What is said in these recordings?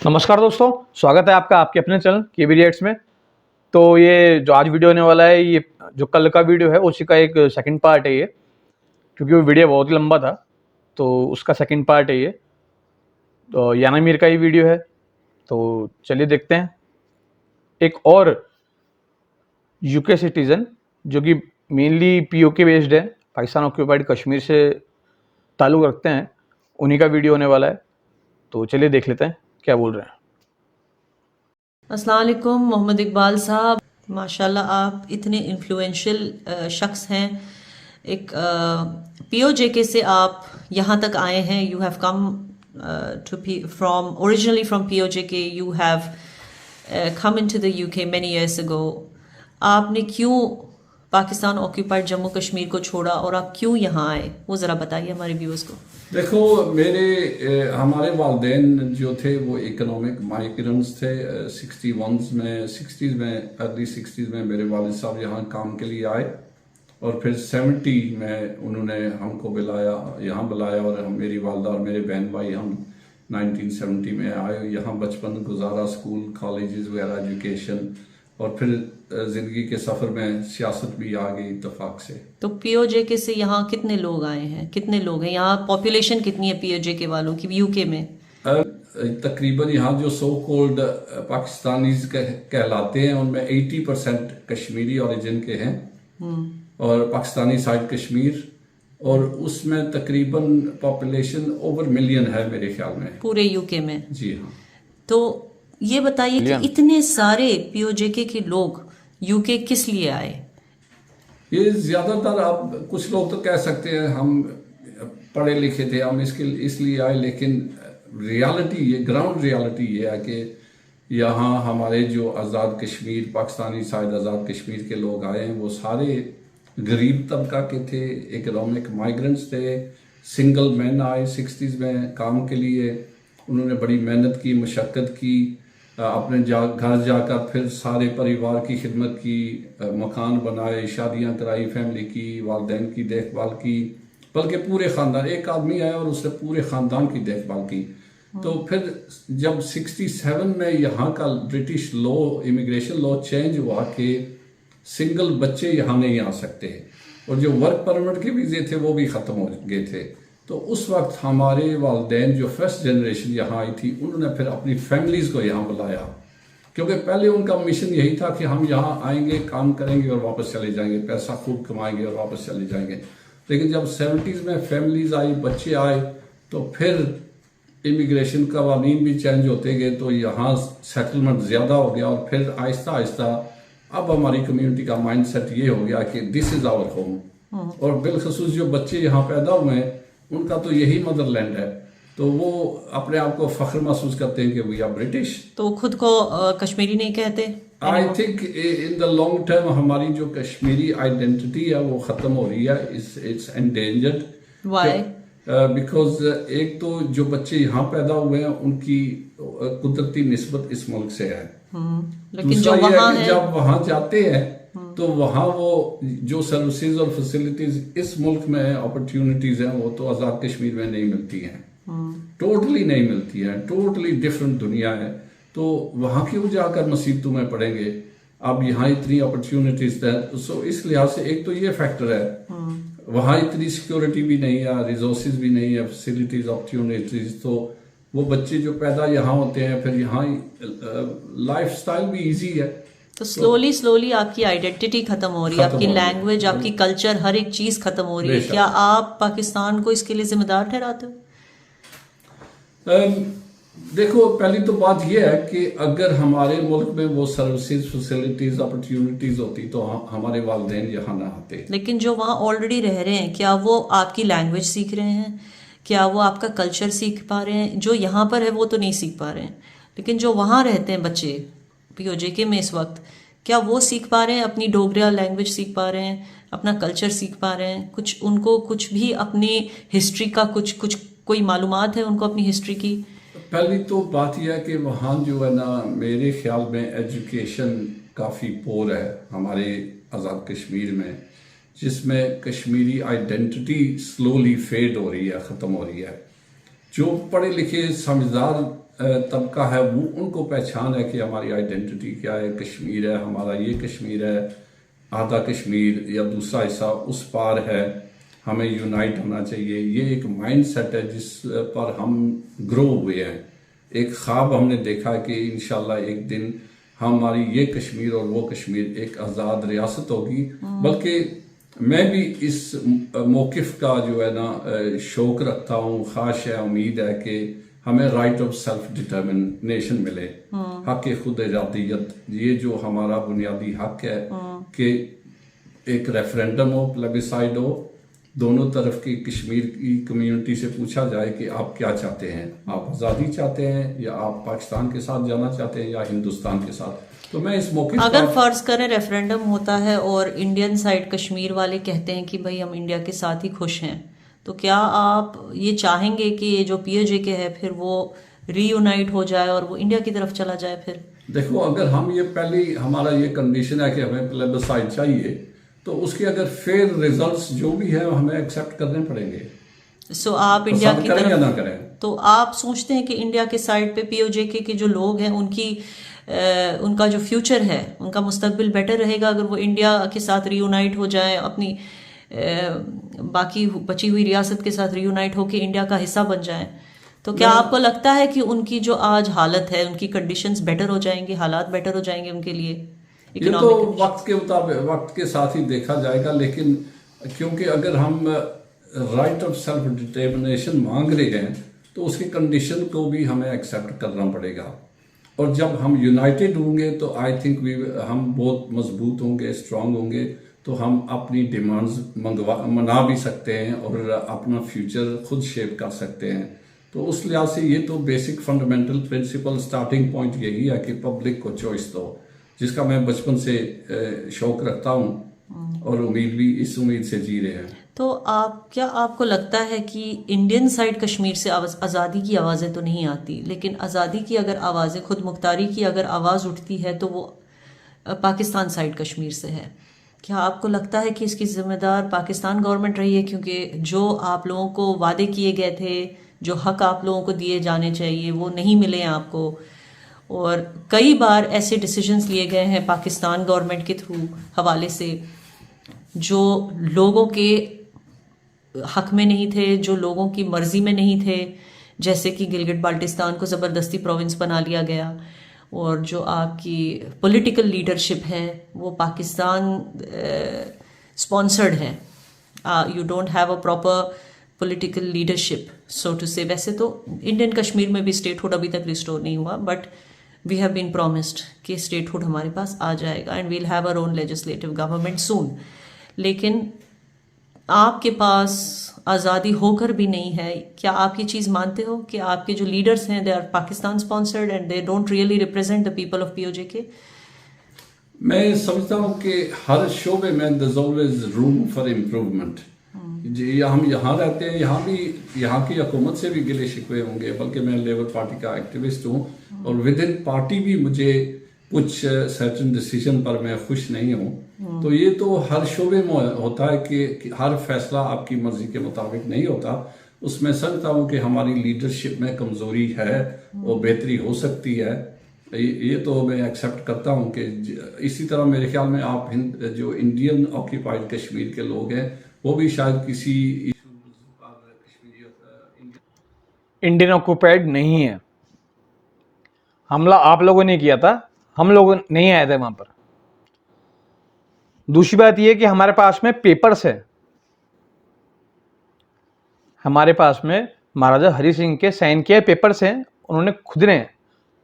नमस्कार दोस्तों, स्वागत है आपका आपके अपने चैनल केबी रिएक्ट्स में। तो ये जो आज वीडियो होने वाला है, ये जो कल का वीडियो है उसी का एक सेकंड पार्ट है ये, क्योंकि वो वीडियो बहुत ही लंबा था तो उसका सेकंड पार्ट है ये। तो यानामीर का ही वीडियो है, तो चलिए देखते हैं। एक और यूके सिटीज़न जो कि मेनली पीओके बेस्ड है, पाकिस्तान ऑक्यूपाइड कश्मीर से ताल्लुक़ रखते हैं, उन्हीं का वीडियो होने वाला है। तो चलिए देख लेते हैं क्या बोल रहे हैं। अस्सलाम वालेकुम मोहम्मद इकबाल साहब, माशाल्लाह आप इतने इन्फ्लुएंशियल शख्स हैं। एक पीओजेके से आप यहाँ तक आए हैं। You have come to from originally from POJK, you have come into the UK many years ago. आपने क्यों पाकिस्तान ऑक्यूपाइड जम्मू कश्मीर को छोड़ा और आप क्यों यहाँ आए, वो ज़रा बताइए हमारे व्यूअर्स को। देखो, हमारे वालिदैन जो थे वो इकोनॉमिक माइग्रेंट्स थे। 60s में अर्ली 60s में मेरे वालिद साहब यहाँ काम के लिए आए और फिर 70 में उन्होंने हमको यहाँ बुलाया और मेरी वालदा और मेरे बहन भाई हम 1970 में आए। यहाँ बचपन गुजारा, स्कूल कॉलेजेस वगैरह, एजुकेशन, और फिर जिंदगी के सफर में सियासत भी आ गई इत्तेफाक से। तो पीओजेके से यहाँ कितने लोग आए हैं, कितने लोग हैं यहाँ, पॉपुलेशन कितनी है पीओजेके वालों की यूके में? तकरीबन यहाँ जो सो कोल्ड पाकिस्तानीज कहलाते हैं उनमें 80% कश्मीरी ओरिजिन के हैं और पाकिस्तानी साइड कश्मीर, और उसमें तकरीबन पॉपुलेशन ओवर मिलियन है मेरे ख्याल में पूरे यूके में। जी हाँ। तो ये बताइए कि इतने सारे पीओजेके के लोग यूके किस लिए आए? ये ज्यादातर, आप कुछ लोग तो कह सकते हैं हम पढ़े लिखे थे, हम इसलिए आए, लेकिन रियलिटी, ये ग्राउंड रियलिटी ये है कि यहाँ हमारे जो आज़ाद कश्मीर, पाकिस्तानी साइड आज़ाद कश्मीर के लोग आए हैं वो सारे गरीब तबका के थे, इकोनॉमिक माइग्रेंट्स थे। सिंगल मैन आए 60s में काम के लिए, उन्होंने बड़ी मेहनत की, मशक्क़त की, अपने घर जाकर फिर सारे परिवार की खिदमत की, मकान बनाए, शादियां कराई, फैमिली की, वालिदैन की देखभाल की, बल्कि पूरे ख़ानदान, एक आदमी आया और उसने पूरे ख़ानदान की देखभाल की। तो फिर जब 67 में यहाँ का British law, immigration law change हुआ कि सिंगल बच्चे यहाँ नहीं आ सकते और जो वर्क परमिट के वीज़े थे वो भी ख़त्म हो गए थे। तो उस वक्त हमारे वालिदैन जो फर्स्ट जनरेशन यहाँ आई थी, उन्होंने फिर अपनी फैमिलीज़ को यहाँ बुलाया, क्योंकि पहले उनका मिशन यही था कि हम यहाँ आएंगे, काम करेंगे और वापस चले जाएंगे, पैसा खूब कमाएंगे और वापस चले जाएंगे। लेकिन जब 70s में फैमिलीज़ आई, बच्चे आए, तो फिर इमिग्रेशन कवानीन भी चेंज होते गए, तो यहाँ सेटलमेंट ज़्यादा हो गया और फिर आहिस्ता आहिस्ता अब हमारी कम्युनिटी का माइंडसेट ये हो गया कि दिस इज़ आवर होम। और बिलखसूस जो बच्चे यहाँ पैदा हुए हैं उनका तो यही मदरलैंड है, तो वो अपने आप को फख्र महसूस करते हैं कि वी आर ब्रिटिश। तो खुद को कश्मीरी नहीं कहते? I think in the long term हमारी जो कश्मीरी आइडेंटिटी है वो खत्म हो रही है, इट्स एंडेंजर्ड। व्हाई? बिकॉज एक तो जो बच्चे यहाँ पैदा हुए हैं उनकी कुदरती निस्बत इस मुल्क से है, लेकिन जो वहाँ है, जब वहाँ जाते हैं तो वहाँ वो जो सर्विसेज और फैसिलिटीज इस मुल्क में है, अपॉर्चुनिटीज हैं, वो तो आज़ाद कश्मीर में नहीं मिलती हैं, टोटली नहीं मिलती है, टोटली डिफरेंट दुनिया है। तो वहाँ क्यों जाकर मुसीबतों में पड़ेंगे? अब यहाँ इतनी अपॉर्चुनिटीज है, सो इस लिहाज से एक तो ये फैक्टर है, वहाँ इतनी सिक्योरिटी भी नहीं है, रिसोर्सेज भी नहीं है, फैसिलिटीज, अपॉर्चुनिटीज। तो वो बच्चे जो पैदा यहाँ होते हैं, फिर यहाँ लाइफ स्टाइल भी ईजी है, तो स्लोली आपकी आइडेंटिटी खत्म हो रही है, आपकी लैंग्वेज, आपकी कल्चर, हर एक चीज खत्म हो रही है। क्या आप पाकिस्तान को इसके लिए जिम्मेदार ठहराते हो? देखो, पहली तो बात यह है कि अगर हमारे मुल्क में वो सर्विसेज, फैसिलिटीज, अपॉर्चुनिटीज होती तो हमारे वालिदैन यहाँ ना आते। लेकिन जो वहाँ ऑलरेडी रह रहे हैं, क्या वो आपकी लैंग्वेज सीख रहे हैं? क्या वो आपका कल्चर सीख पा रहे हैं? जो यहाँ पर है वो तो नहीं सीख पा रहे हैं, लेकिन जो वहाँ रहते हैं बच्चे पीओजेके में इस वक्त, क्या वो सीख पा रहे हैं? अपनी डोगरा लैंग्वेज सीख पा रहे हैं, अपना कल्चर सीख पा रहे हैं? कुछ उनको कुछ भी अपनी हिस्ट्री का कुछ कोई मालूमात है उनको अपनी हिस्ट्री की? पहली तो बात यह है कि वहाँ जो है ना, मेरे ख्याल में एजुकेशन काफ़ी पोर है हमारे आज़ाद कश्मीर में, जिसमें कश्मीरी आइडेंटिटी स्लोली फेड हो रही है, ख़त्म हो रही है। जो पढ़े लिखे समझदार तबका है वो उनको पहचान है कि हमारी आइडेंटिटी क्या है, कश्मीर है हमारा, ये कश्मीर है, आधा कश्मीर या दूसरा हिस्सा उस पार है, हमें यूनाइट होना चाहिए। ये एक माइंड सेट है जिस पर हम ग्रो हुए हैं। एक ख्वाब हमने देखा कि इंशाल्लाह एक दिन हमारी ये कश्मीर और वो कश्मीर एक आज़ाद रियासत होगी। बल्कि मैं भी इस मौक़िफ़ का जो है ना शौक़ रखता हूँ, ख्वाहिश है, उम्मीद है कि हमें राइट ऑफ सेल्फ डिटर्मिनेशन मिले, हक खुद इरादियत, ये जो हमारा बुनियादी हक है कि एक रेफरेंडम हो, प्लेबिसाइड हो, दोनों तरफ की कश्मीर की कम्युनिटी से पूछा जाए कि आप क्या चाहते हैं, आप आज़ादी चाहते हैं या आप पाकिस्तान के साथ जाना चाहते हैं या हिंदुस्तान के साथ। तो मैं इस मौके अगर फर्ज करें रेफरेंडम होता है और इंडियन साइड कश्मीर वाले कहते हैं कि भाई हम इंडिया के साथ ही खुश हैं, तो क्या आप ये चाहेंगे कि ये जो POJK है फिर वो रीयूनाइट हो जाए और वो इंडिया की तरफ चला जाए? फिर देखो, अगर हम ये पहले हमारा ये कंडीशन है कि हमें प्लेबिसाइड चाहिए, तो उसके अगर फेयर रिजल्ट्स जो भी है हमें एक्सेप्ट करने पड़ेंगे। सो आप इंडिया की करें या ना तरफ, करें। तो आप सोचते हैं कि इंडिया के साइड पे POJK के जो लोग हैं उनका जो फ्यूचर है, उनका मुस्तकबिल बेटर रहेगा अगर वो इंडिया के साथ रीयूनाइट हो जाए, अपनी बाकी बची हुई रियासत के साथ रीयूनाइट होकर इंडिया का हिस्सा बन जाए? तो क्या आपको लगता है कि उनकी जो आज हालत है, उनकी कंडीशंस बेटर हो जाएंगी, हालात बेटर हो जाएंगे उनके लिए? ये तो वक्त के मुताबिक, वक्त के साथ ही देखा जाएगा। लेकिन क्योंकि अगर हम राइट ऑफ सेल्फ डिटर्मिनेशन मांग रहे हैं तो उसकी कंडीशन को भी हमें एक्सेप्ट करना पड़ेगा। और जब हम यूनाइटेड होंगे तो आई थिंक हम बहुत मजबूत होंगे, स्ट्रांग होंगे, तो हम अपनी डिमांड्स मना भी सकते हैं और अपना फ्यूचर खुद शेप कर सकते हैं। तो उस लिहाज से ये तो basic fundamental principle, starting point यही है कि पब्लिक को चॉइस दो, जिसका मैं बचपन से शौक रखता हूँ और उम्मीद भी इस उम्मीद से जी रहे हैं। तो क्या आपको लगता है कि इंडियन साइड कश्मीर से आज़ादी की आवाज़ें तो नहीं आती, लेकिन आज़ादी की अगर आवाज़ें, खुद मुख्तारी की अगर आवाज़ उठती है तो वो पाकिस्तान साइड कश्मीर से है? क्या आपको लगता है कि इसकी जिम्मेदार पाकिस्तान गवर्नमेंट रही है? क्योंकि जो आप लोगों को वादे किए गए थे, जो हक आप लोगों को दिए जाने चाहिए वो नहीं मिले हैं आपको, और कई बार ऐसे डिसीजंस लिए गए हैं पाकिस्तान गवर्नमेंट के थ्रू हवाले से जो लोगों के हक में नहीं थे, जो लोगों की मर्जी में नहीं थे, जैसे कि गिलगित बाल्टिस्तान को ज़बरदस्ती प्रोविंस बना लिया गया, और जो आपकी पॉलिटिकल लीडरशिप है वो पाकिस्तान स्पॉन्सर्ड है। You don't have a proper political leadership so to say. वैसे तो इंडियन कश्मीर में भी स्टेटहुड अभी तक रिस्टोर नहीं हुआ, but we have been promised कि स्टेटहुड हमारे पास आ जाएगा and we'll have our own legislative government soon. लेकिन आपके पास आज़ादी होकर भी नहीं है। क्या आप ये चीज़ मानते हो कि आपके जो लीडर्स हैं they are Pakistan sponsored and they don't really represent the people of POJK? मैं समझता हूँ कि हर शोबे में there is always room for improvement. हम यहाँ रहते हैं, यहाँ की हुकूमत से भी गिले शिकवे होंगे, बल्कि मैं लेबर पार्टी का एक्टिविस्ट हूँ और विद इन पार्टी भी मुझे कुछ सर्टेन डिसीजन पर मैं खुश नहीं हूँ। तो ये तो हर शोबे में होता है कि हर फैसला आपकी मर्जी के मुताबिक नहीं होता। उसमें समझता हूँ कि हमारी लीडरशिप में कमजोरी है और बेहतरी हो सकती है, ये तो मैं एक्सेप्ट करता हूँ कि इसी तरह मेरे ख्याल में आप जो इंडियन ऑक्यूपाइड कश्मीर के लोग हैं वो भी शायद किसी इंडियन ऑक्यूपाइड नहीं है। हमला आप लोगों ने किया था, हम लोग नहीं आए थे वहां पर। दूसरी बात यह कि हमारे पास में पेपर्स है, हमारे पास में महाराजा हरि सिंह के साइन किए पेपर्स हैं। उन्होंने खुद ने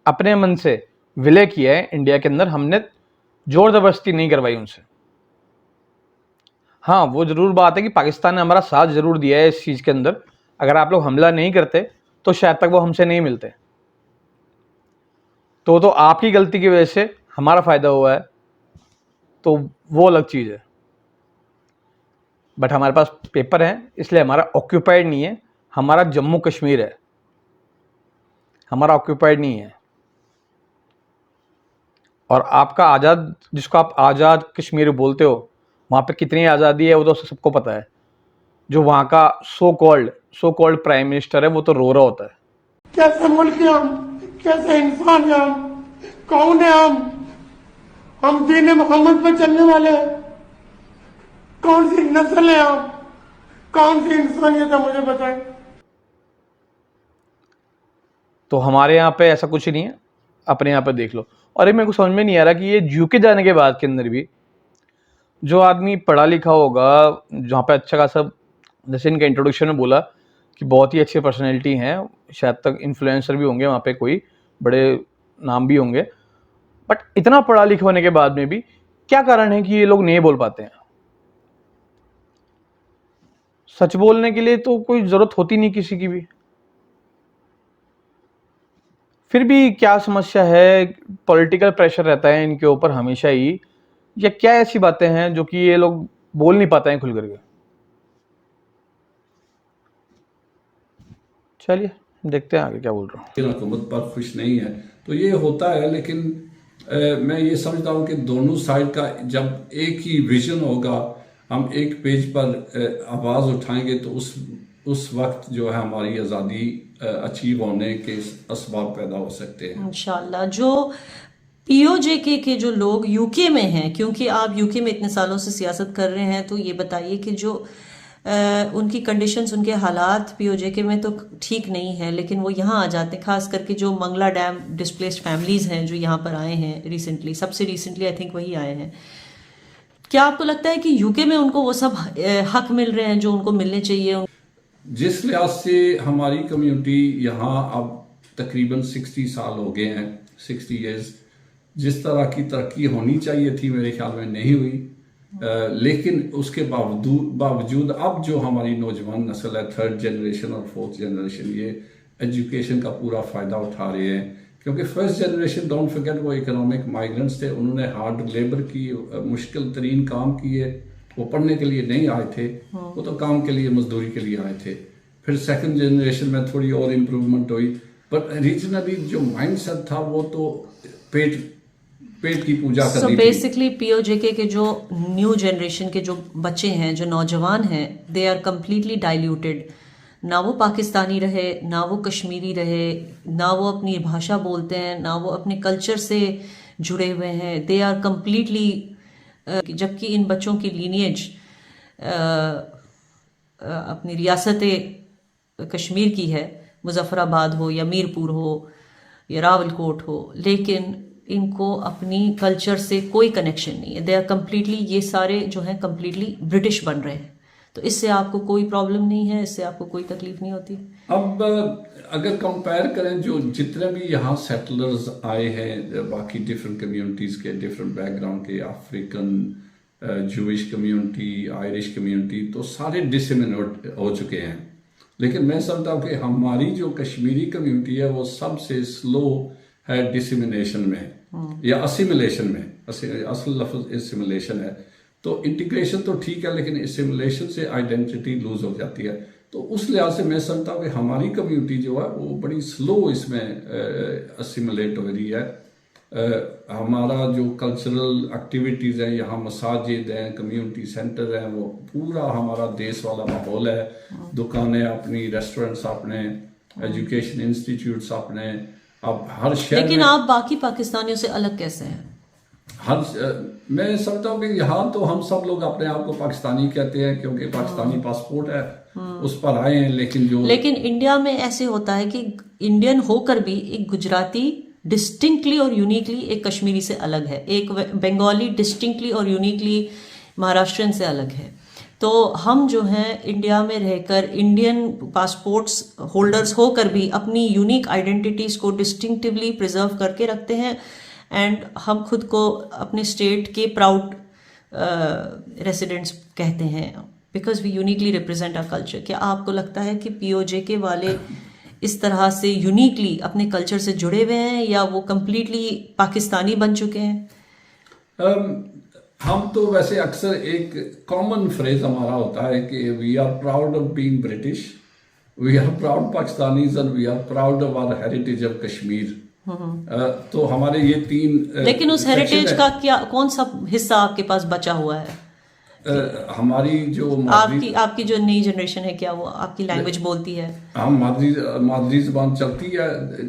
अपने मन से विलय किया है इंडिया के अंदर, हमने जोर जबरदस्ती नहीं करवाई उनसे। हाँ, वो जरूर बात है कि पाकिस्तान ने हमारा साथ जरूर दिया है इस चीज के अंदर। अगर आप लोग हमला नहीं करते तो शायद तक वो हमसे नहीं मिलते। तो आपकी गलती की वजह से हमारा फायदा हुआ है, तो वो अलग चीज है। बट हमारे पास पेपर है, इसलिए हमारा ऑक्यूपाइड नहीं है। हमारा जम्मू कश्मीर है, हमारा ऑक्यूपाइड नहीं है। और आपका आज़ाद, जिसको आप आज़ाद कश्मीर बोलते हो, वहाँ पे कितनी आज़ादी है वो तो सबको पता है। जो वहाँ का सो कॉल्ड प्राइम मिनिस्टर है वो तो रो रहा होता है। कैसे मुल्क है हम, कैसे इंसान है हम, कौन है हम दीन मोहम्मद पे चलने वाले हैं, कौन सी नस्ल है हम, कौन सी इंसानियत है, मुझे बताएं। तो हमारे यहाँ पे ऐसा कुछ नहीं है, अपने यहाँ पे देख लो। और ये मेरे को समझ में नहीं आ रहा कि ये यूके जाने के बाद के अंदर भी जो आदमी पढ़ा लिखा होगा, जहाँ पे अच्छा खासा, जैसे इनका इंट्रोडक्शन में बोला कि बहुत ही अच्छी पर्सनैलिटी हैं, शायद तक इन्फ्लुएंसर भी होंगे वहाँ पे, कोई बड़े नाम भी होंगे, बट इतना पढ़ा लिखा होने के बाद में भी क्या कारण है कि ये लोग नहीं बोल पाते हैं? सच बोलने के लिए तो कोई ज़रूरत होती नहीं किसी की भी, फिर भी क्या समस्या है? पॉलिटिकल प्रेशर रहता है इनके ऊपर हमेशा ही, या क्या ऐसी बातें हैं जो कि ये लोग बोल नहीं पाते हैं खुल करके? चलिए देखते हैं आगे क्या बोल रहा हूँ। हुकूमत पर खुश नहीं है तो ये होता है, लेकिन मैं ये समझता हूँ कि दोनों साइड का जब एक ही विजन होगा, हम एक पेज पर आवाज़ उठाएंगे तो उस वक्त जो है हमारी आज़ादी अचीव होने के असबाब पैदा हो सकते हैं इंशाल्लाह। जो पीओजेके के जो लोग यूके में हैं, क्योंकि आप यूके में इतने सालों से सियासत कर रहे हैं, तो ये बताइए कि जो उनकी कंडीशंस, उनके हालात पीओजेके में तो ठीक नहीं है, लेकिन वो यहाँ आ जाते हैं, खास करके जो मंगला डैम डिस्प्लेस्ड फैमिलीज हैं जो यहाँ पर आए हैं रिसेंटली, सबसे रिसेंटली आई थिंक वही आए हैं। क्या आपको लगता है कि यूके में उनको वो सब हक मिल रहे हैं जो उनको मिलने चाहिए? जिस लिहाज से हमारी कम्युनिटी यहाँ अब तकरीबन 60 साल हो गए हैं, 60 इयर्स, जिस तरह की तरक्की होनी चाहिए थी मेरे ख्याल में नहीं हुई, लेकिन उसके बावजूद अब जो हमारी नौजवान नस्ल है, 3rd जनरेशन और 4th जनरेशन, ये एजुकेशन का पूरा फ़ायदा उठा रहे हैं। क्योंकि 1st जनरेशन, डोंट फॉरगेट, वो इकोनॉमिक माइग्रेंट्स थे, उन्होंने हार्ड लेबर की, मुश्किल तरीन काम किए, वो पढ़ने के लिए नहीं आए थे, वो तो काम के लिए, मजदूरी के लिए आए थे। फिर 2nd जनरेशन में थोड़ी और इम्प्रूवमेंट हुई, पर रीजनली जो माइंडसेट था वो तो पेट की पूजा करनी थी। बेसिकली पीओजेके के जो न्यू जनरेशन के जो बच्चे हैं, जो नौजवान हैं, दे आर कम्प्लीटली डाइल्यूटेड। ना वो पाकिस्तानी रहे, ना वो कश्मीरी रहे, ना वो अपनी भाषा बोलते हैं, ना वो अपने कल्चर से जुड़े हुए हैं। दे आर कम्प्लीटली, जबकि इन बच्चों की लीनिएज अपनी रियासत कश्मीर की है, मुजफ्फराबाद हो या मीरपुर हो या रावलकोट हो, लेकिन इनको अपनी कल्चर से कोई कनेक्शन नहीं है। दे आर कम्प्लीटली, ये सारे जो हैं कम्प्लीटली ब्रिटिश बन रहे हैं। तो इससे आपको कोई प्रॉब्लम नहीं है, इससे आपको कोई तकलीफ नहीं होती? अब अगर कंपेयर करें जो जितने भी यहाँ सेटलर्स आए हैं, बाकी डिफरेंट कम्युनिटीज़ के, डिफरेंट बैकग्राउंड के, African, Jewish community, Irish community, तो सारे डिसमिनेट हो चुके हैं। लेकिन मैं समझता हूँ कि हमारी जो कश्मीरी कम्युनिटी है वो सबसे स्लो है डिसमिनेशन में या असिमिलेशन में। असल लफ्ज़ असिमिलेशन है, तो इंटीग्रेशन तो ठीक है, लेकिन असिमिलेशन से आइडेंटिटी लूज हो जाती है। तो उस लिहाज से मैं समझता हूँ कि हमारी कम्युनिटी जो है वो बड़ी स्लो इसमें असिमिलेट हो रही है। हमारा जो कल्चरल एक्टिविटीज़ हैं, यहाँ मसाजिद हैं, कम्युनिटी सेंटर हैं, वो पूरा हमारा देश वाला माहौल है। दुकानें अपनी, रेस्टोरेंट्स अपने, एजुकेशन इंस्टीट्यूट्स अपने, अब हर शहर। लेकिन आप बाकी पाकिस्तानियों से अलग कैसे हैं? मैं समझता हूँ कि यहाँ तो हम सब लोग अपने आप को पाकिस्तानी कहते हैं, क्योंकि पाकिस्तानी पासपोर्ट है, उस पर आए हैं। लेकिन इंडिया में ऐसे होता है कि इंडियन होकर भी एक गुजराती डिस्टिंक्टली और यूनिकली एक कश्मीरी से अलग है, एक बंगाली डिस्टिंक्टली और यूनिकली महाराष्ट्रियन से अलग है। तो हम जो हैं इंडिया में रहकर, इंडियन पासपोर्ट्स होल्डर्स होकर भी अपनी यूनिक आइडेंटिटीज़ को डिस्टिंक्टिवली प्रिजर्व करके रखते हैं, एंड हम खुद को अपने स्टेट के प्राउड रेसिडेंट्स कहते हैं, because we uniquely represent our culture. क्या आपको लगता है कि पीओजेके वाले इस तरह से यूनिकली अपने कल्चर से जुड़े हुए हैं, या वो कम्प्लीटली पाकिस्तानी बन चुके हैं? हम तो वैसे अक्सर एक कॉमन फ्रेज हमारा होता है कि we are proud of being British, we are proud Pakistanis and we are proud of our heritage of Kashmir. तो हमारे ये तीन लेकिन उस हेरिटेज का क्या, कौन सा हिस्सा आपके पास बचा हुआ है? हमारी जो मादरी आपकी जो नई जनरेशन है, क्या वो आपकी लैंग्वेज बोलती है? हाँ, मादरी जबान चलती है।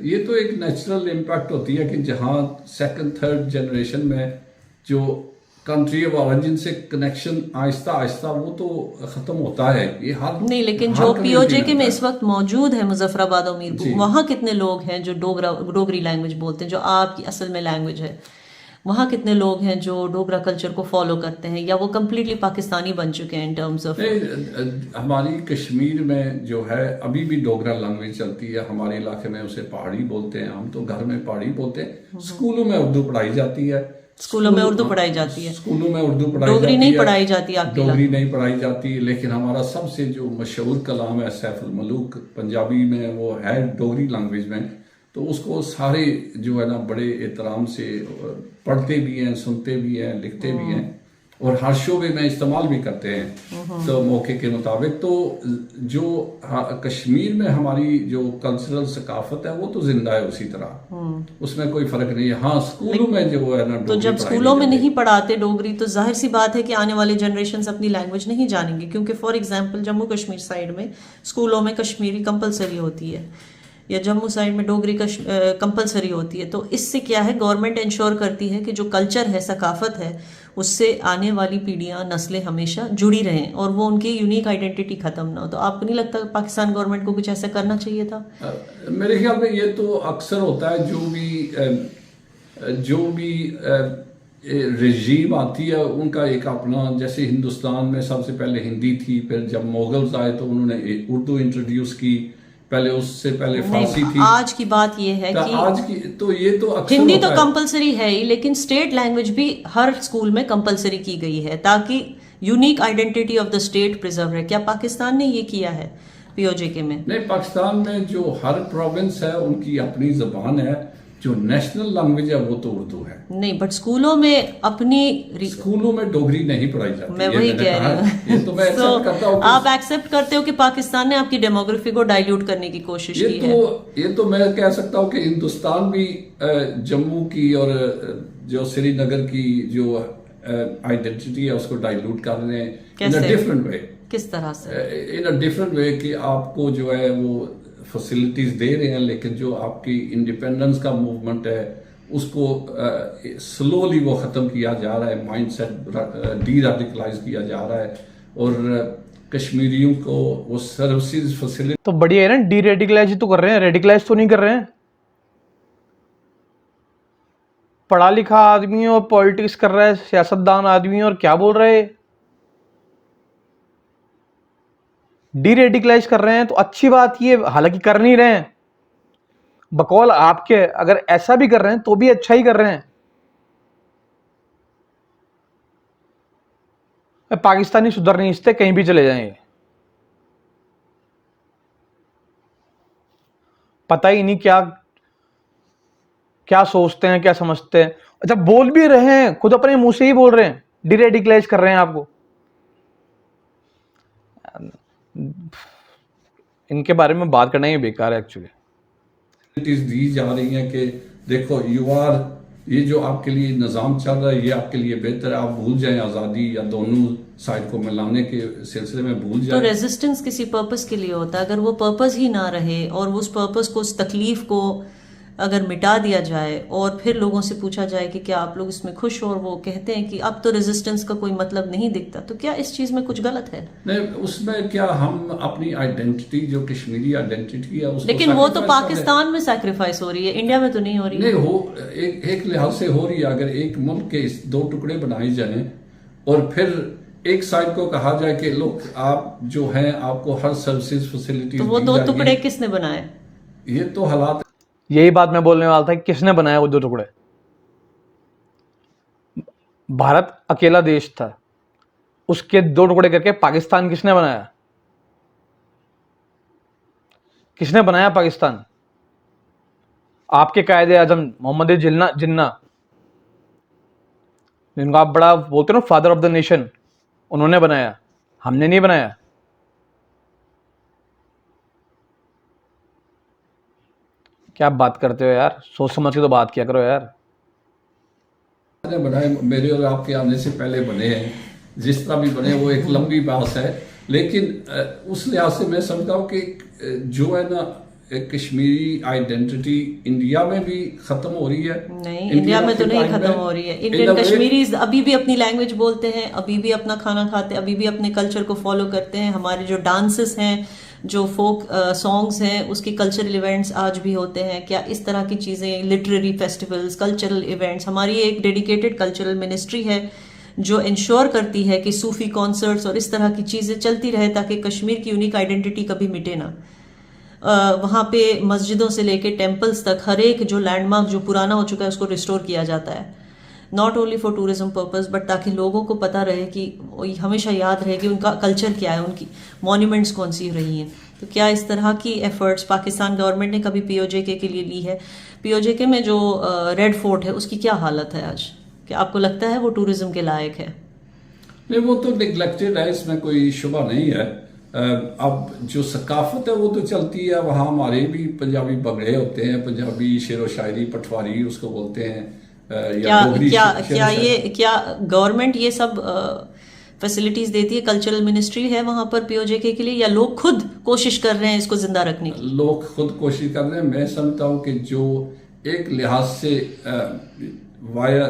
ये तो एक नेचुरल इम्पैक्ट होती है कि जहाँ सेकंड थर्ड जनरेशन में जो कंट्री ऑफ ओरिजिन से कनेक्शन आहिस्ता आहिस्ता वो तो खत्म होता है। ये हर नहीं, लेकिन हर जो community पीओजे में में होता इस वक्त मौजूद है मुजफ्फराबाद और जी। मीरपुर, वहाँ कितने लोग हैं जो डोगरी लैंग्वेज बोलते हैं, जो आपकी असल में लैंग्वेज है? वहाँ कितने लोग हैं जो डोगरा कल्चर को फॉलो करते हैं, या वो कम्प्लीटली पाकिस्तानी बन चुके हैं इन टर्म्स ऑफ? हमारी कश्मीर में जो है अभी भी डोगरा लैंग्वेज चलती है। हमारे इलाके में उसे पहाड़ी बोलते हैं, हम तो घर में पहाड़ी बोलते हैं। स्कूलों में उर्दू पढ़ाई जाती है। स्कूलों में उर्दू पढ़ाई जाती है, स्कूलों में उर्दू पढ़ाई डोगरी जाती नहीं है। पढ़ाई जाती आपके डोगरी इलाके? नहीं पढ़ाई जाती, लेकिन हमारा सबसे जो मशहूर कलाम है सैफुल मलूक, पंजाबी में वो है डोगरी लैंग्वेज में, तो उसको सारे जो है ना बड़े एहतराम से पढ़ते भी हैं, सुनते भी हैं, लिखते भी हैं, और हर शोबे में इस्तेमाल भी करते हैं तो मौके के मुताबिक। तो जो कश्मीर में हमारी जो कल्चरल सकाफत है वो तो जिंदा है उसी तरह, उसमें कोई फर्क नहीं है। हाँ, स्कूलों में जो है ना तो जब पढ़ाई स्कूलों में जाती है। नहीं पढ़ाते डोगरी, तो जाहिर सी बात है कि आने वाली जनरेशन अपनी लैंग्वेज नहीं जानेंगे, क्योंकि for example Jammu Kashmir side में स्कूलों में कश्मीरी कंपलसरी होती है, या जम्मू साइड में डोगरी कंपलसरी होती है। तो इससे क्या है, गवर्नमेंट इंश्योर करती है कि जो कल्चर है, सकाफत है, उससे आने वाली पीढ़ियां, नस्लें हमेशा जुड़ी रहें और वो उनकी यूनिक आइडेंटिटी खत्म ना हो। तो आपको नहीं लगता पाकिस्तान गवर्नमेंट को कुछ ऐसा करना चाहिए था? मेरे ख्याल में ये तो अक्सर होता है, जो भी रजीम आती है उनका एक अपना, जैसे हिंदुस्तान में सबसे पहले हिंदी थी, फिर जब मुगल्स आए तो उन्होंने उर्दू इंट्रोड्यूस की, पहले उससे पहले फारसी थी। आज की बात ये है कि आज की तो ये तो अक्सर हिंदी तो होता है। कंपलसरी है ही, लेकिन स्टेट लैंग्वेज भी हर स्कूल में कंपलसरी की गई है ताकि unique identity of the state preserve रहे। क्या पाकिस्तान ने ये किया है पीओजेके में? नहीं, पाकिस्तान में जो हर प्रोविंस है उनकी अपनी जबान है, जो नेशनल लैंग्वेज है वो तो उर्दू है। नहीं, बट स्कूलों में अपनी स्कूलों में डोगरी नहीं पढ़ाई जाती। मैं वही कह रही हूँ। ये तो मैं एक्सेप्ट करता हूँ। आप एक्सेप्ट करते हो कि पाकिस्तान ने आपकी डेमोग्राफी को डाइल्यूट करने की कोशिश की है? ये तो मैं कह सकता हूँ कि हिंदुस्तान भी जम्मू की और जो श्रीनगर की जो आइडेंटिटी है उसको डाइल्यूट कर रहे हैं इन अ डिफरेंट वे। किस तरह से? इन अ डिफरेंट वे कि आपको जो है वो फैसिलिटीज दे रहे हैं, लेकिन जो आपकी इंडिपेंडेंस का मूवमेंट है उसको स्लोली वो ख़त्म किया जा रहा है, माइंडसेट डी रेडिकलाइज किया जा रहा है, और कश्मीरियों को वो सर्विसेज फैसिलिटी। तो बढ़िया है ना, डी रेडिकलाइज तो कर रहे हैं, रेडिकलाइज तो नहीं कर रहे हैं। पढ़ा लिखा आदमी और पॉलिटिक्स कर रहा है, सियासतदान आदमी, और क्या बोल रहे हैं, डी रेडिकलाइज कर रहे हैं। तो अच्छी बात ये, हालांकि कर नहीं रहे हैं, बकौल आपके, अगर ऐसा भी कर रहे हैं तो भी अच्छा ही कर रहे हैं। पाकिस्तानी सुधर नहीं इससे, कहीं भी चले जाएंगे, पता ही नहीं क्या क्या सोचते हैं, क्या समझते हैं। अच्छा, बोल भी रहे हैं, खुद अपने मुंह से ही बोल रहे हैं, डी रेडिकलाइज कर रहे हैं आपको। इनके बारे में बात करना ही बेकार है एक्चुअली। दी जा रही हैं कि देखो ये जो आपके लिए निज़ाम चल रहा है ये आपके लिए बेहतर है, आप भूल जाएं आज़ादी, या दोनों साइड को मिलाने के सिलसिले में भूल जाएं। तो रेजिस्टेंस किसी पर्पस के लिए होता है, अगर वो पर्पस ही ना रहे और उस पर्पस को, उस तकलीफ को अगर मिटा दिया जाए और फिर लोगों से पूछा जाए कि क्या आप लोग इसमें खुश हो, और वो कहते हैं कि अब तो रेजिस्टेंस का कोई मतलब नहीं दिखता, तो क्या इस चीज में कुछ गलत है? नहीं, उसमें क्या, हम अपनी आइडेंटिटी, जो कश्मीरी आइडेंटिटी है उसको, लेकिन वो तो पाकिस्तान में सैक्रिफाइस हो रही है, इंडिया में तो नहीं हो रही है। नहीं, एक लिहाज से हो रही है। अगर एक मुल्क के दो टुकड़े बनाए जाएं और फिर एक साइड को कहा जाए कि लोग आप जो हैं आपको हर सर्विसेज फैसिलिटी, तो वो दो टुकड़े किसने बनाए? ये तो हालात, यही बात मैं बोलने वाला था कि किसने बनाया वो दो टुकड़े। भारत अकेला देश था, उसके दो टुकड़े करके पाकिस्तान किसने बनाया? किसने बनाया पाकिस्तान? आपके कायदे आजम मोहम्मद जिन्ना, जिनको आप बड़ा बोलते हो ना, फादर ऑफ द नेशन, उन्होंने बनाया, हमने नहीं बनाया। क्या बात करते हो यार, सोच समझ के तो बात किया करो यार। बनाए, मेरे और आपके आने से पहले बने हैं, जिस तरह भी बने वो एक लंबी बात है, लेकिन उस लिहाज से मैं समझता हूँ कि जो है ना कश्मीरी आइडेंटिटी इंडिया में भी खत्म हो रही है। नहीं, इंडिया में तो नहीं खत्म हो रही है। इंडियन कश्मीरीज अभी भी अपनी लैंग्वेज बोलते हैं, अभी भी अपना खाना खाते हैं, अभी भी अपने कल्चर को फॉलो करते हैं। हमारे जो डांसेस हैं, जो फोक सॉन्ग्स हैं, उसकी कल्चरल इवेंट्स आज भी होते हैं। क्या इस तरह की चीज़ें, लिटरेरी फेस्टिवल्स, कल्चरल इवेंट्स, हमारी एक डेडिकेटेड कल्चरल मिनिस्ट्री है जो इंश्योर करती है कि सूफी कॉन्सर्ट्स और इस तरह की चीज़ें चलती रहे ताकि कश्मीर की यूनिक आइडेंटिटी कभी मिटे ना। वहाँ पे मस्जिदों से लेके टेम्पल्स तक हर एक जो लैंडमार्क जो पुराना हो चुका है उसको रिस्टोर किया जाता है, not only for tourism purpose but ताकि लोगों को पता रहे कि हमेशा याद रहे कि उनका कल्चर क्या है, उनकी मॉन्यूमेंट्स कौन सी रही हैं। तो क्या इस तरह की एफर्ट्स पाकिस्तान गवर्नमेंट ने कभी पीओजेके के लिए ली है? पीओजेके में जो रेड फोर्ट है उसकी क्या हालत है आज? क्या आपको लगता है वो टूरिज्म के लायक है? नहीं, वो तो निगलेक्टेड है, इसमें कोई शुबा नहीं है। अब जो सकाफत है वो तो चलती है, वहाँ हमारे भी पंजाबी बगड़े होते हैं, पंजाबी शेरो शायरी पटवारी उसको बोलते हैं। क्या गवर्नमेंट ये सब फैसिलिटीज देती है? कल्चरल मिनिस्ट्री है वहां पर पीओजेके के लिए, या लोग खुद कोशिश कर रहे हैं इसको जिंदा रखने की? लोग खुद कोशिश कर रहे हैं। मैं समझता हूँ कि जो एक लिहाज से वाया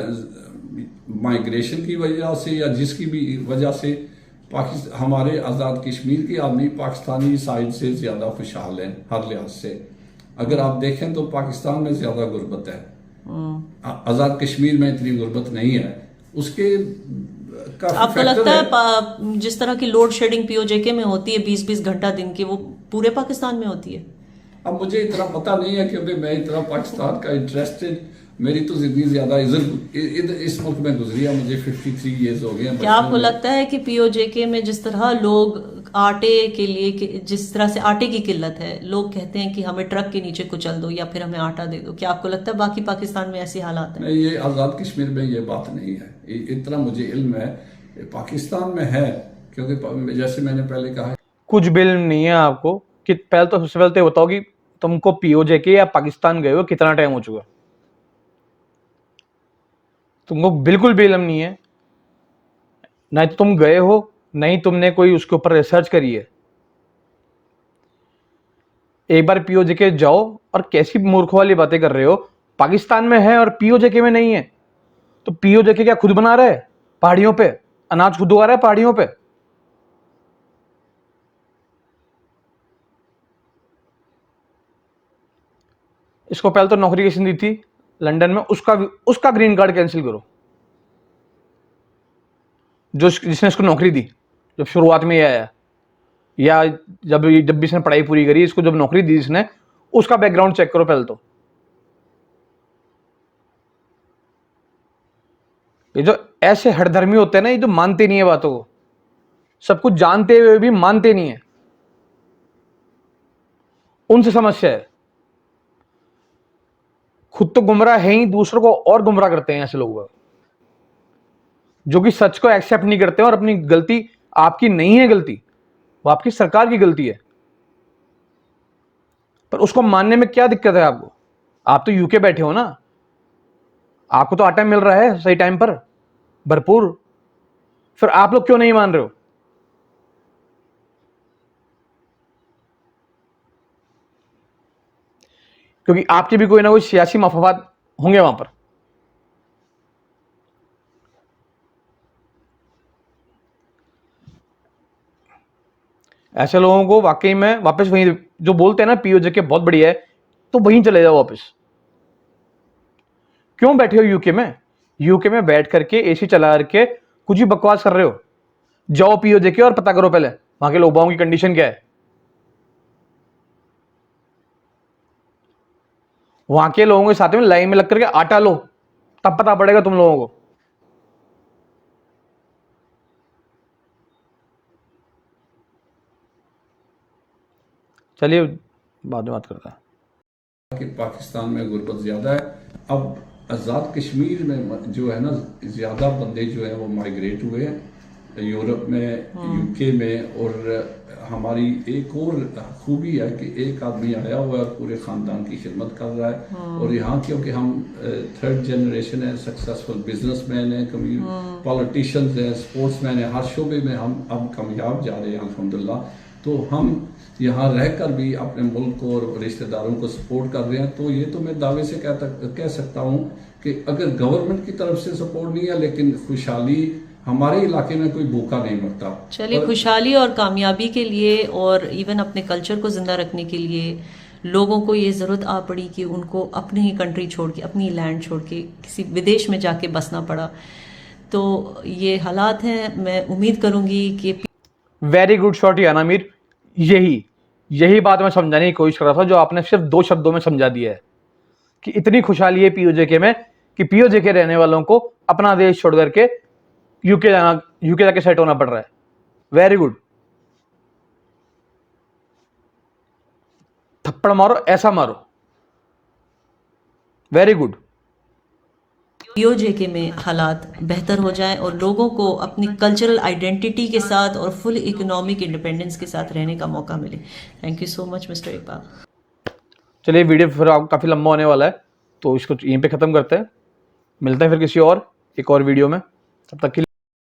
माइग्रेशन की वजह से या जिसकी भी वजह से हमारे आज़ाद कश्मीर के आदमी पाकिस्तानी साइड से ज़्यादा खुशहाल हैं हर लिहाज से। अगर आप देखें तो पाकिस्तान में ज़्यादा गुर्बत है, आज़ाद कश्मीर में इतनी गुर्बत नहीं है। उसके आपको लगता है जिस तरह की लोड शेडिंग पीओजेके में होती है 20-20 घंटा दिन की, वो पूरे पाकिस्तान में होती है? अब मुझे इतना पता नहीं है क्योंकि मैं इतना पाकिस्तान का इंटरेस्टेड, मेरी तो जिंदगी ज्यादा इस मुल्क में गुजरी है, मुझे 53 इयर्स हो गए हैं। क्या आपको लगता है कि पीओजेके में जिस तरह लोग आटे के लिए, जिस तरह से आटे की किल्लत है, लोग कहते हैं कि हमें ट्रक के नीचे कुचल दो या फिर हमें आटा दे दो, क्या आपको लगता है बाकी पाकिस्तान में ऐसी हालात है? नहीं, ये आज़ाद कश्मीर में ये बात नहीं है, इतना मुझे इल्म है। पाकिस्तान में है, क्योंकि जैसे मैंने पहले कहा कुछ भी इल्म नहीं है आपको कि पहले तो सबसे पहले बताओ कि तुमको पीओजेके या पाकिस्तान गए हो कितना टाइम हो चुका? तुमको बिल्कुल भी इल्म नहीं है, ना तो तुम गए हो, नहीं तुमने कोई उसके ऊपर रिसर्च करी है। एक बार पीओजेके जाओ, और कैसी मूर्ख वाली बातें कर रहे हो। पाकिस्तान में है और पीओजेके में नहीं है, तो पीओजेके क्या खुद बना रहा है पहाड़ियों पे? अनाज खुद उगा रहा है पहाड़ियों पे? इसको पहले तो नौकरी किसने दी थी लंदन में, उसका ग्रीन कार्ड कैंसिल करो, जिसने इसको नौकरी दी जब शुरुआत में ये आया, या जब भी इसने पढ़ाई पूरी करी, इसको जब नौकरी दी इसने, उसका बैकग्राउंड चेक करो पहले तो। ये जो ऐसे हठधर्मी होते हैं ना, ये जो मानते नहीं है बातों को, सब कुछ जानते हुए भी मानते नहीं है, उनसे समस्या है। खुद तो गुमराह है ही, दूसरों को और गुमराह करते हैं ऐसे लोग जो कि सच को एक्सेप्ट नहीं करते और अपनी गलती आपकी नहीं है, गलती वो आपकी सरकार की गलती है, पर उसको मानने में क्या दिक्कत है आपको? आप तो यूके बैठे हो ना, आपको तो आटा मिल रहा है सही टाइम पर भरपूर, फिर आप लोग क्यों नहीं मान रहे हो? क्योंकि आपके भी कोई ना कोई सियासी मफाद होंगे वहां पर। ऐसे लोगों को वाकई में वापस वहीं, जो बोलते हैं ना पीओजेके बहुत बढ़िया है, तो वहीं चले जाओ वापस। क्यों बैठे हो यूके में? यूके में बैठ करके एसी चला करके कुछ भी बकवास कर रहे हो? जाओ पीओजेके और पता करो पहले वहां के लोगों की कंडीशन क्या है। वहां के लोगों के साथ में लाइन में लग करके आटा लो, तब पता पड़ेगा तुम लोगों को। चलिए बाद में बात करते हैं। कि पाकिस्तान में गुर्बत ज़्यादा है। अब आज़ाद कश्मीर में जो है ना, ज़्यादा बंदे जो है वो माइग्रेट हुए हैं यूरोप में, यूके में, और हमारी एक और खूबी है कि एक आदमी आया हुआ है, पूरे ख़ानदान की खिदमत कर रहा है। और यहाँ क्योंकि हम थर्ड जनरेशन है, सक्सेसफुल बिजनेसमैन है, पॉलिटिशियंस हैं, स्पोर्ट्समैन है, हर शोबे में हम अब कामयाब जा रहे हैं अल्हम्दुलिल्लाह। तो हम यहाँ रहकर भी अपने मुल्क को और रिश्तेदारों को सपोर्ट कर रहे हैं। तो ये तो मैं दावे से कह सकता हूँ कि अगर गवर्नमेंट की तरफ से सपोर्ट नहीं है, लेकिन खुशहाली हमारे इलाके में कोई भूखा नहीं मरता। चलिए, खुशहाली और कामयाबी के लिए और इवन अपने कल्चर को जिंदा रखने के लिए लोगों को ये ज़रूरत आ पड़ी कि उनको अपनी ही कंट्री छोड़ के, अपनी लैंड छोड़ के किसी विदेश में जाके बसना पड़ा। तो ये हालात हैं। मैं उम्मीद करूंगी कि वेरी गुड शॉट यान आमिर। यही बात मैं समझाने की कोशिश कर रहा था, जो आपने सिर्फ 2 शब्दों में समझा दिया है कि इतनी खुशहाली है पीओजे में कि पीओजे के रहने वालों को अपना देश छोड़ करके यूके जाके सेट होना पड़ रहा है। Very good. थप्पड़ मारो, ऐसा मारो। Very good. पीओजेके में हालात बेहतर हो जाएं और लोगों को अपनी कल्चरल आइडेंटिटी के साथ और फुल इकोनॉमिक इंडिपेंडेंस के साथ रहने का मौका मिले। Thank you so much mister Iqbal. चलिए, वीडियो फिर काफ़ी लंबा होने वाला है, तो इसको यहीं पे ख़त्म करते हैं। मिलते हैं फिर किसी और एक और वीडियो में। तब तक के लिए